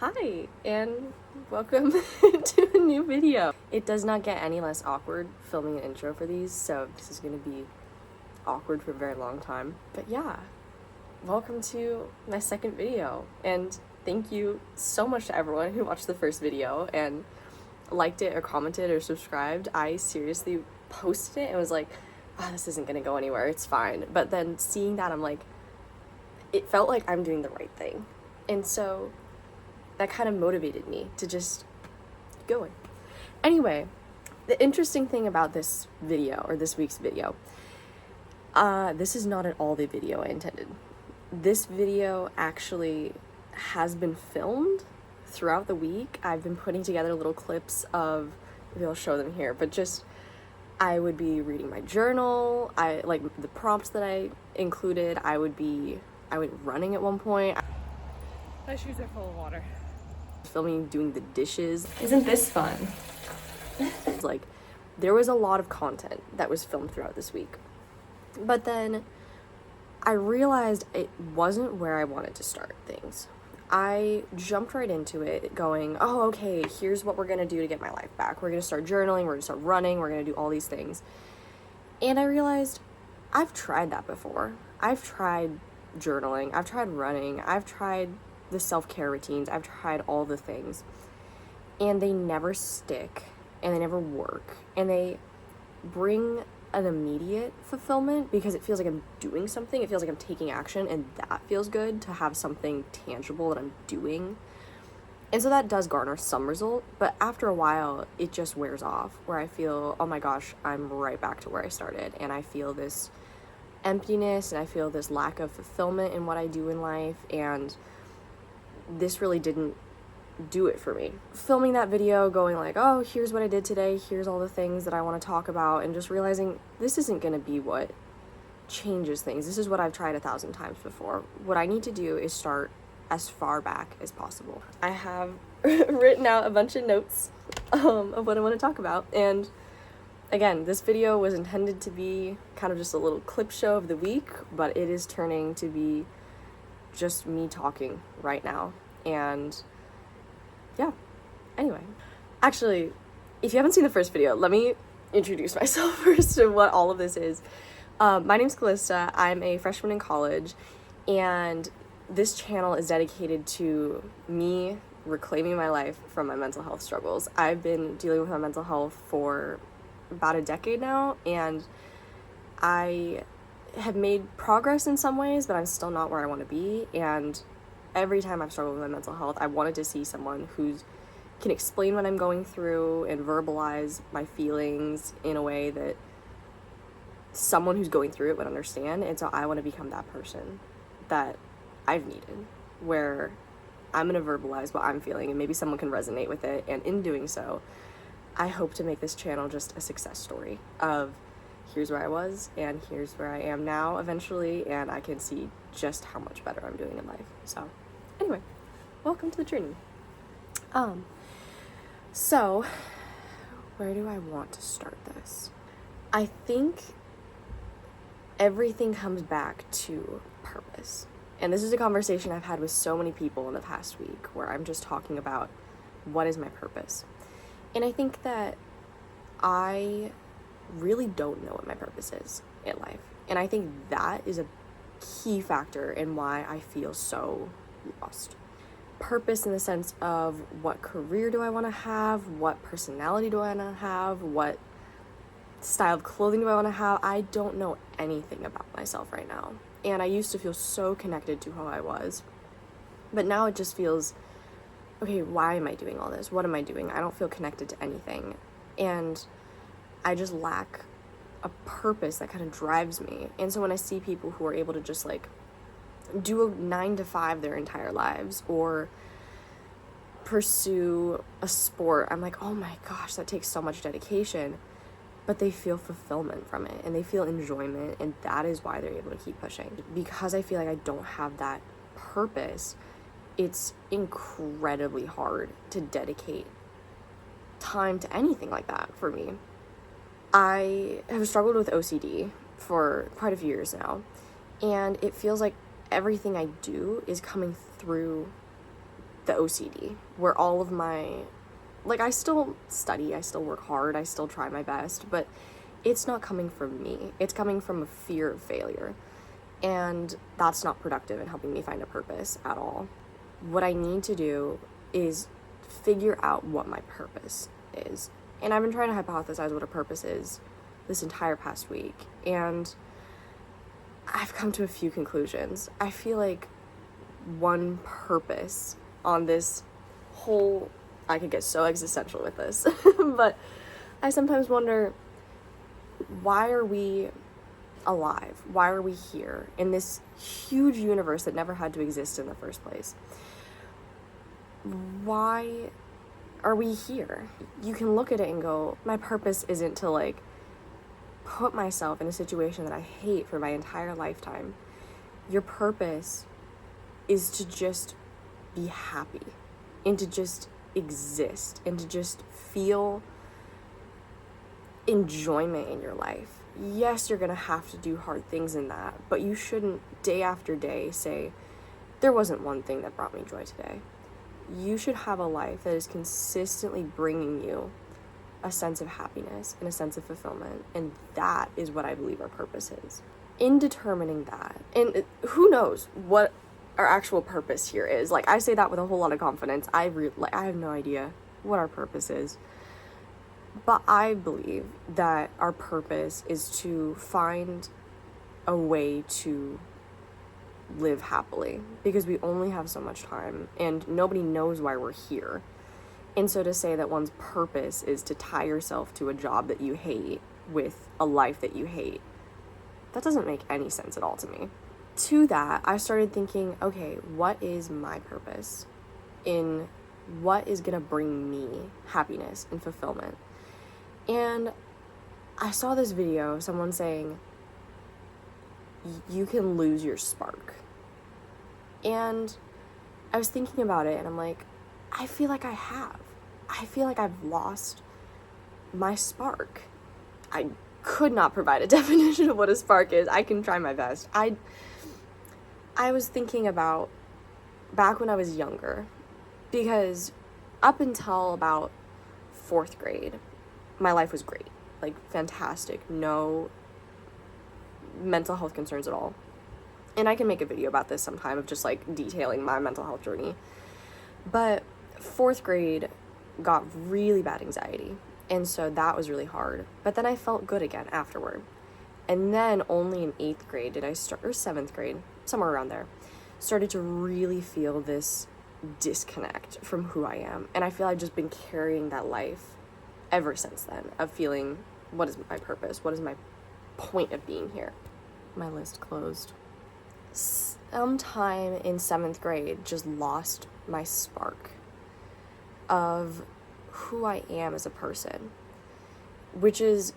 Hi, and welcome to a new video. It does not get any less awkward filming an intro for these, so this is going to be awkward for a very long time. But yeah, welcome to my second video, and thank you so much to everyone who watched the first video and liked it or commented or subscribed. I seriously posted it and was like, oh, this isn't going to go anywhere, it's fine. But then seeing that, I'm like, it felt like I'm doing the right thing. And so that kind of motivated me to just keep going. Anyway, the interesting thing about this video, or this week's video, this is not at all the video I intended. This video actually has been filmed throughout the week. I've been putting together little clips of, maybe I'll show them here, but just, I would be reading my journal, like the prompts that I included, I went running at one point. My shoes are full of water. Filming doing the dishes. Isn't this fun? It's like, there was a lot of content that was filmed throughout this week. But then I realized it wasn't where I wanted to start things. I jumped right into it going, oh, okay, here's what we're gonna do to get my life back. We're gonna start journaling, we're gonna start running, we're gonna do all these things. And I realized I've tried that before. I've tried journaling, I've tried running, I've tried the self-care routines, I've tried all the things, and they never stick, and they never work, and they bring an immediate fulfillment because it feels like I'm doing something, it feels like I'm taking action, and that feels good to have something tangible that I'm doing. And so that does garner some result, but after a while it just wears off, where I feel, oh my gosh, I'm right back to where I started, and I feel this emptiness, and I feel this lack of fulfillment in what I do in life, and this really didn't do it for me. Filming that video, going like, oh, here's what I did today, here's all the things that I want to talk about, and just realizing this isn't going to be what changes things. This is what I've tried 1,000 times before. What I need to do is start as far back as possible. I have written out a bunch of notes of what I want to talk about, and again, this video was intended to be kind of just a little clip show of the week, but it is turning to be just me talking right now. And yeah, anyway, actually, if you haven't seen the first video, let me introduce myself first to what all of this is. My name's Kalista. I'm a freshman in college, and this channel is dedicated to me reclaiming my life from my mental health struggles. I've been dealing with my mental health for about a decade now, and I have made progress in some ways, but I'm still not where I want to be. And every time I've struggled with my mental health, I wanted to see someone who can explain what I'm going through and verbalize my feelings in a way that someone who's going through it would understand. And so I want to become that person that I've needed, where I'm going to verbalize what I'm feeling and maybe someone can resonate with it. And in doing so, I hope to make this channel just a success story of here's where I was, and here's where I am now eventually, and I can see just how much better I'm doing in life. So, anyway, welcome to the journey. So, where do I want to start this? I think everything comes back to purpose. And this is a conversation I've had with so many people in the past week, where I'm just talking about what is my purpose. And I think that I really don't know what my purpose is in life. And I think that is a key factor in why I feel so lost. Purpose in the sense of what career do I want to have, what personality do I want to have, what style of clothing do I want to have. I don't know anything about myself right now. And I used to feel so connected to who I was. But now it just feels, okay, why am I doing all this? What am I doing? I don't feel connected to anything. And I just lack a purpose that kind of drives me. And so when I see people who are able to just like do a 9 to 5 their entire lives, or pursue a sport, I'm like, oh my gosh, that takes so much dedication, but they feel fulfillment from it and they feel enjoyment, and that is why they're able to keep pushing. Because I feel like I don't have that purpose, it's incredibly hard to dedicate time to anything like that for me. I have struggled with OCD for quite a few years now, and it feels like everything I do is coming through the OCD, where all of my, like, I still study, I still work hard, I still try my best, but it's not coming from me. It's coming from a fear of failure. And that's not productive in helping me find a purpose at all. What I need to do is figure out what my purpose is. And I've been trying to hypothesize what a purpose is this entire past week. And I've come to a few conclusions. I feel like one purpose on this whole, I could get so existential with this, but I sometimes wonder, why are we alive? Why are we here in this huge universe that never had to exist in the first place? Why are we here? You can look at it and go, my purpose isn't to like put myself in a situation that I hate for my entire lifetime. Your purpose is to just be happy and to just exist and to just feel enjoyment in your life. Yes, you're gonna have to do hard things in that, but you shouldn't day after day say, there wasn't one thing that brought me joy today. You should have a life that is consistently bringing you a sense of happiness and a sense of fulfillment, and that is what I believe our purpose is. In determining that, and who knows what our actual purpose here is. Like, I say that with a whole lot of confidence. I have no idea what our purpose is. But I believe that our purpose is to find a way to live happily, because we only have so much time and nobody knows why we're here. And so to say that one's purpose is to tie yourself to a job that you hate with a life that you hate, that doesn't make any sense at all to me. To that, I started thinking, okay, what is my purpose? In what is gonna bring me happiness and fulfillment? And I saw this video of someone saying, you can lose your spark. And I was thinking about it and I'm like, I feel like I have. I feel like I've lost my spark. I could not provide a definition of what a spark is. I can try my best. I was thinking about back when I was younger, because up until about 4th grade, my life was great, like fantastic, no mental health concerns at all. And I can make a video about this sometime of just like detailing my mental health journey. But 4th grade got really bad anxiety, and so that was really hard. But then I felt good again afterward. And then only in 8th grade did I start, or 7th grade, somewhere around there, started to really feel this disconnect from who I am. And I feel I've just been carrying that life ever since then, of feeling, what is my purpose? What is my point of being here? My list closed. Sometime in 7th grade, just lost my spark of who I am as a person, which is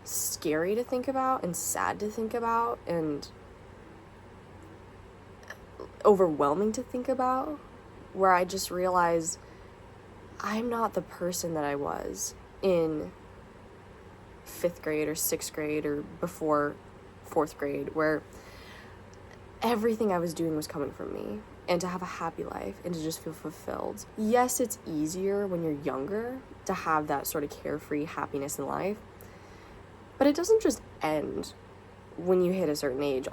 scary to think about and sad to think about and overwhelming to think about, where I just realized I'm not the person that I was in 5th grade or 6th grade or before 4th grade, where everything I was doing was coming from me, and to have a happy life and to just feel fulfilled. Yes, it's easier when you're younger to have that sort of carefree happiness in life, but it doesn't just end when you hit a certain age.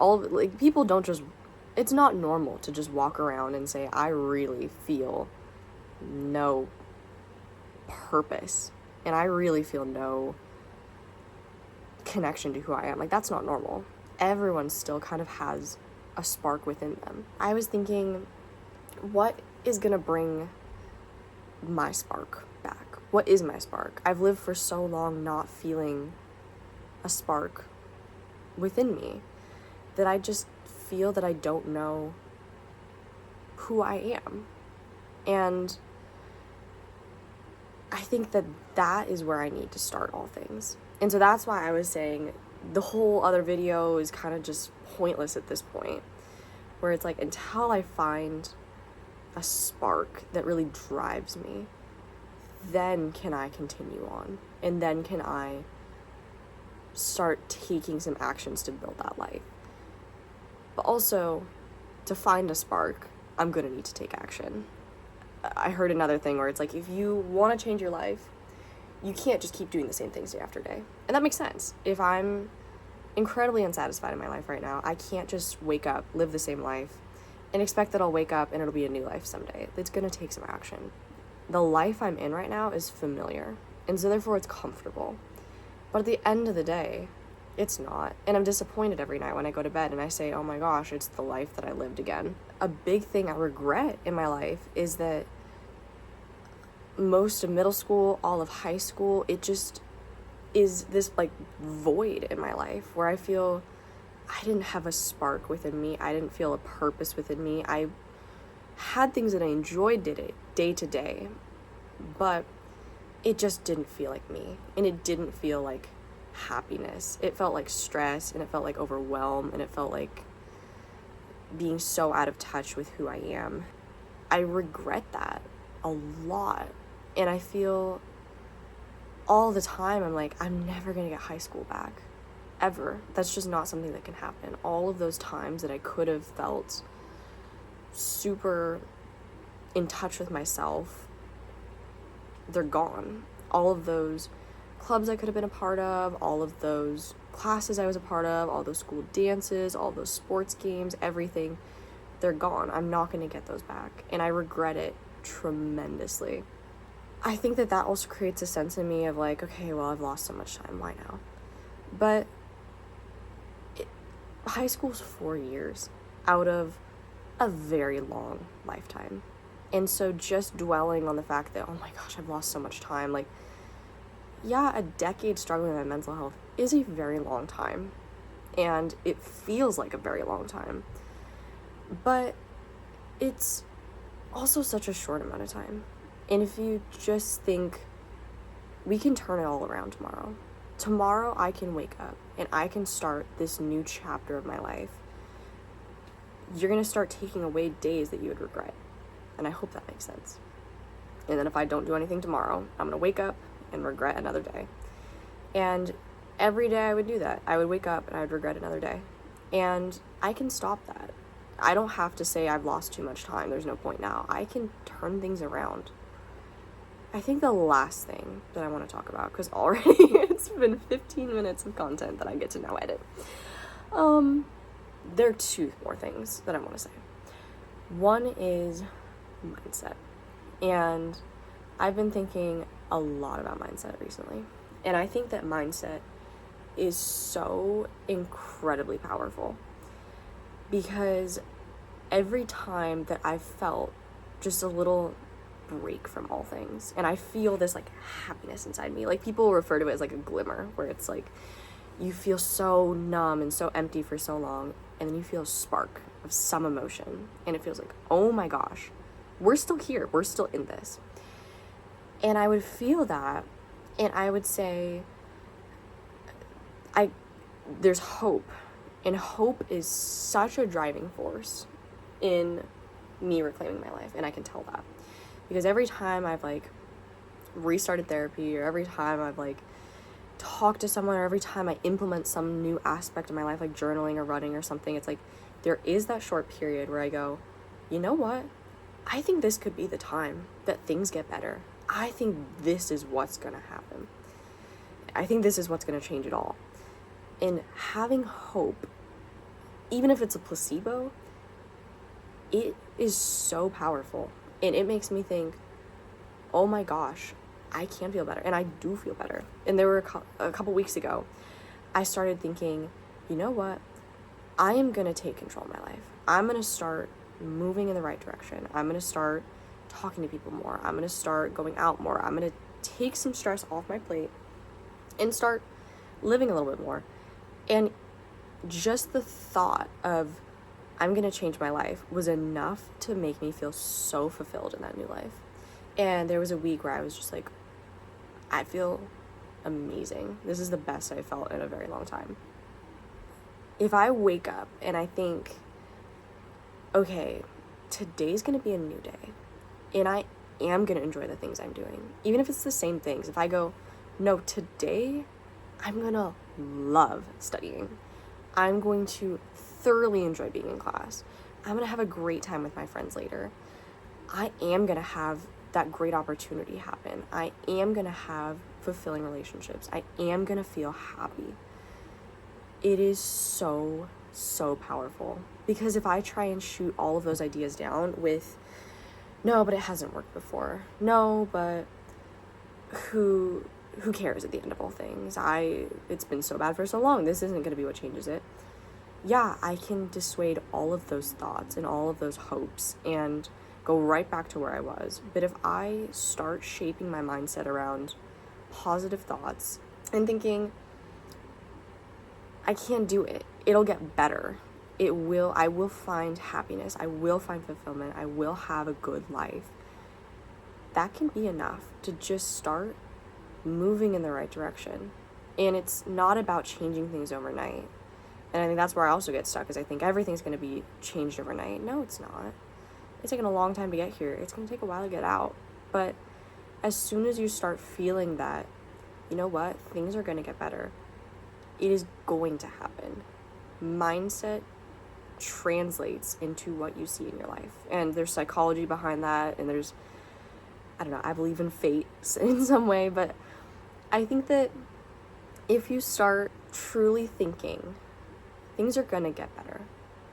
People don't just, it's not normal to just walk around and say, I really feel no purpose and I really feel no connection to who I am. Like, that's not normal. Everyone still kind of has a spark within them. I was thinking, what is gonna bring my spark back? What is my spark? I've lived for so long not feeling a spark within me that I just feel that I don't know who I am. And I think that that is where I need to start all things. And so that's why I was saying the whole other video is kind of just pointless at this point, where it's like, until I find a spark that really drives me, then can I continue on, and then can I start taking some actions to build that life. But also, to find a spark, I'm gonna need to take action. I heard another thing where it's like, if you want to change your life, you can't just keep doing the same things day after day. And that makes sense. If I'm incredibly unsatisfied in my life right now, I can't just wake up, live the same life, and expect that I'll wake up and it'll be a new life someday. It's going to take some action. The life I'm in right now is familiar, and so therefore it's comfortable. But at the end of the day, it's not. And I'm disappointed every night when I go to bed and I say, oh my gosh, it's the life that I lived again. A big thing I regret in my life is that most of middle school, all of high school, it just is this like void in my life where I feel I didn't have a spark within me. I didn't feel a purpose within me. I had things that I enjoyed day to day, but it just didn't feel like me, and it didn't feel like happiness. It felt like stress, and it felt like overwhelm, and it felt like being so out of touch with who I am. I regret that a lot, and I feel all the time I'm like, I'm never gonna get high school back, ever. That's just not something that can happen. All of those times that I could have felt super in touch with myself, they're gone. All of those clubs I could have been a part of, all of those classes I was a part of, all those school dances, all those sports games, everything, they're gone. I'm not going to get those back, and I regret it tremendously. I think that also creates a sense in me of like, okay, well, I've lost so much time, why now? But high school's 4 years out of a very long lifetime. And so just dwelling on the fact that, oh my gosh, I've lost so much time, like, yeah, a decade struggling with my mental health is a very long time, and it feels like a very long time, but it's also such a short amount of time. And if you just think, we can turn it all around tomorrow I can wake up and I can start this new chapter of my life. You're going to start taking away days that you would regret. And I hope that makes sense. And then if I don't do anything tomorrow, I'm going to wake up and regret another day. And every day I would do that. I would wake up and I would regret another day. And I can stop that. I don't have to say I've lost too much time. There's no point now. I can turn things around. I think the last thing that I want to talk about, because already it's been 15 minutes of content that I get to now edit. There are two more things that I want to say. One is mindset. And I've been thinking a lot about mindset recently. And I think that mindset is so incredibly powerful, because every time that I've felt just a little break from all things, and I feel this like happiness inside me, like people refer to it as like a glimmer, where it's like you feel so numb and so empty for so long, and then you feel a spark of some emotion, and it feels like, oh my gosh, we're still here, we're still in this. And I would feel that, and I would say, there's hope, and hope is such a driving force in me reclaiming my life, and I can tell that. Because every time I've like restarted therapy, or every time I've like talked to someone, or every time I implement some new aspect of my life, like journaling or running or something, it's like there is that short period where I go, you know what? I think this could be the time that things get better. I think this is what's gonna happen. I think this is what's gonna change it all. And having hope, even if it's a placebo, it is so powerful. And it makes me think, oh my gosh, I can feel better. And I do feel better. And there were a couple weeks ago, I started thinking, you know what? I am going to take control of my life. I'm going to start moving in the right direction. I'm going to start talking to people more. I'm going to start going out more. I'm going to take some stress off my plate and start living a little bit more. And just the thought of I'm going to change my life was enough to make me feel so fulfilled in that new life. And there was a week where I was just like, I feel amazing. This is the best I've felt in a very long time. If I wake up and I think, okay, today's going to be a new day, and I am going to enjoy the things I'm doing, even if it's the same things. If I go, no, today I'm going to love studying. I'm going to thoroughly enjoy being in class. I'm going to have a great time with my friends later. I am going to have that great opportunity happen. I am going to have fulfilling relationships. I am going to feel happy. It is so, so powerful. Because if I try and shoot all of those ideas down with, no, but it hasn't worked before. No, but who cares at the end of all things? It's been so bad for so long. This isn't going to be what changes it. Yeah, I can dissuade all of those thoughts and all of those hopes and go right back to where I was. But if I start shaping my mindset around positive thoughts and thinking, I can't do it, it'll get better. I will find happiness. I will find fulfillment. I will have a good life. That can be enough to just start moving in the right direction. And it's not about changing things overnight. And I think that's where I also get stuck, is I think everything's going to be changed overnight. No, it's not. It's taken a long time to get here. It's going to take a while to get out. But as soon as you start feeling that, you know what, things are going to get better, it is going to happen. Mindset translates into what you see in your life. And there's psychology behind that, and there's, I don't know, I believe in fate in some way, but I think that if you start truly thinking, things are gonna get better.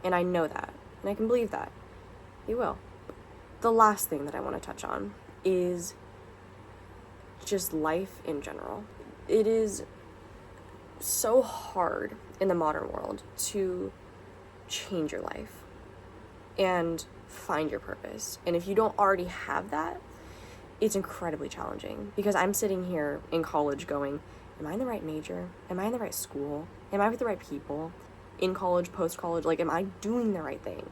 And I know that, and I can believe that. They will. The last thing that I want to touch on is just life in general. It is so hard in the modern world to change your life and find your purpose. And if you don't already have that, it's incredibly challenging, because I'm sitting here in college going, am I in the right major? Am I in the right school? Am I with the right people? In college, post-college, like, am I doing the right thing?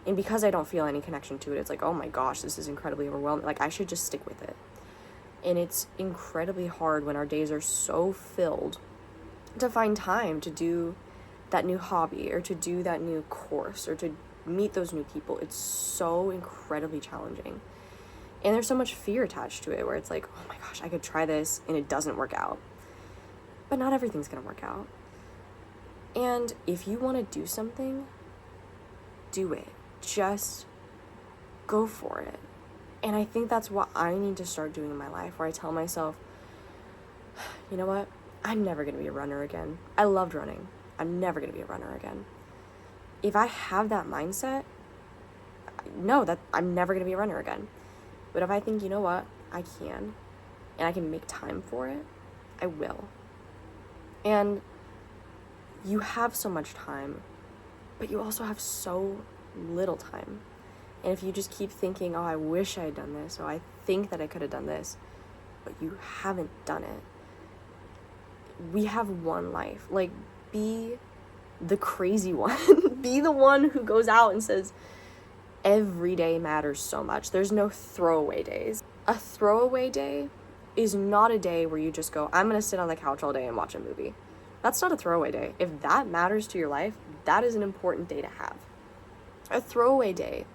And because I don't feel any connection to it, it's like, oh my gosh, this is incredibly overwhelming. Like, I should just stick with it. And it's incredibly hard when our days are so filled to find time to do that new hobby, or to do that new course, or to meet those new people. It's so incredibly challenging. And there's so much fear attached to it, where it's like, oh my gosh, I could try this and it doesn't work out. But not everything's gonna work out. And if you want to do something, do it. Just go for it. And I think that's what I need to start doing in my life, where I tell myself, you know what? I'm never going to be a runner again. I loved running. I'm never going to be a runner again. If I have that mindset, no, that I'm never going to be a runner again. But if I think, you know what? I can, and I can make time for it, I will. And you have so much time, but you also have so little time. And if you just keep thinking, oh, I wish I had done this, or I think that I could have done this, but you haven't done it. We have one life. Like, be the crazy one. Be the one who goes out and says, every day matters so much. There's no throwaway days. A throwaway day is not a day where you just go, I'm going to sit on the couch all day and watch a movie. That's not a throwaway day. If that matters to your life, that is an important day to have. A throwaway day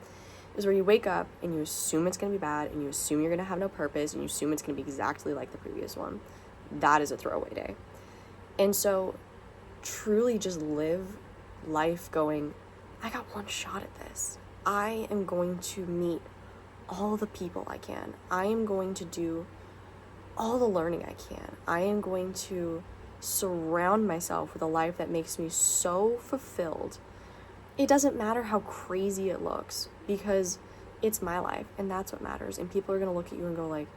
is where you wake up and you assume it's going to be bad, and you assume you're going to have no purpose, and you assume it's going to be exactly like the previous one. That is a throwaway day. And so truly just live life going, I got one shot at this. I am going to meet all the people I can. I am going to do all the learning I can. I am going to surround myself with a life that makes me so fulfilled. It doesn't matter how crazy it looks, because it's my life, and that's what matters. And people are going to look at you and go like,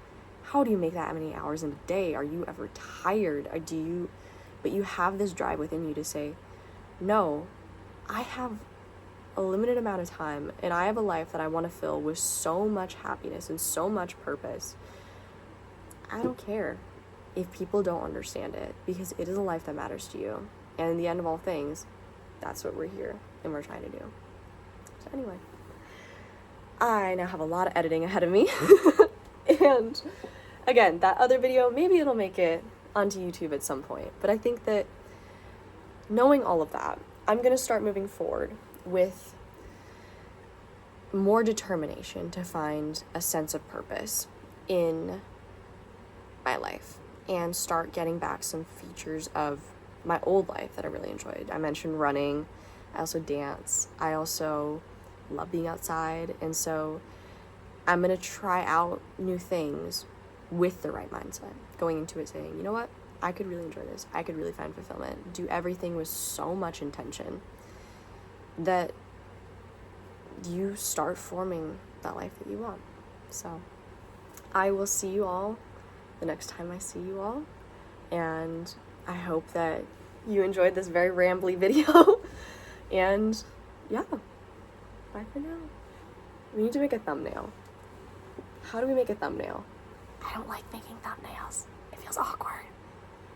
how do you make that many hours in a day? Are you ever tired? But you have this drive within you to say, no, I have a limited amount of time, and I have a life that I want to fill with so much happiness and so much purpose. I don't care if people don't understand it, because it is a life that matters to you. And in the end of all things, that's what we're here and we're trying to do. So anyway, I now have a lot of editing ahead of me. And again, that other video, maybe it'll make it onto YouTube at some point. But I think that knowing all of that, I'm going to start moving forward with more determination to find a sense of purpose in my life, and start getting back some features of my old life that I really enjoyed. I mentioned running. I also dance. I also love being outside. And so I'm gonna try out new things with the right mindset, going into it saying, you know what, I could really enjoy this. I could really find fulfillment. Do everything with so much intention that you start forming that life that you want. So I will see you all the next time I see you all. And I hope that you enjoyed this very rambly video. And yeah, bye for now. We need to make a thumbnail. How do we make a thumbnail? I don't like making thumbnails. It feels awkward.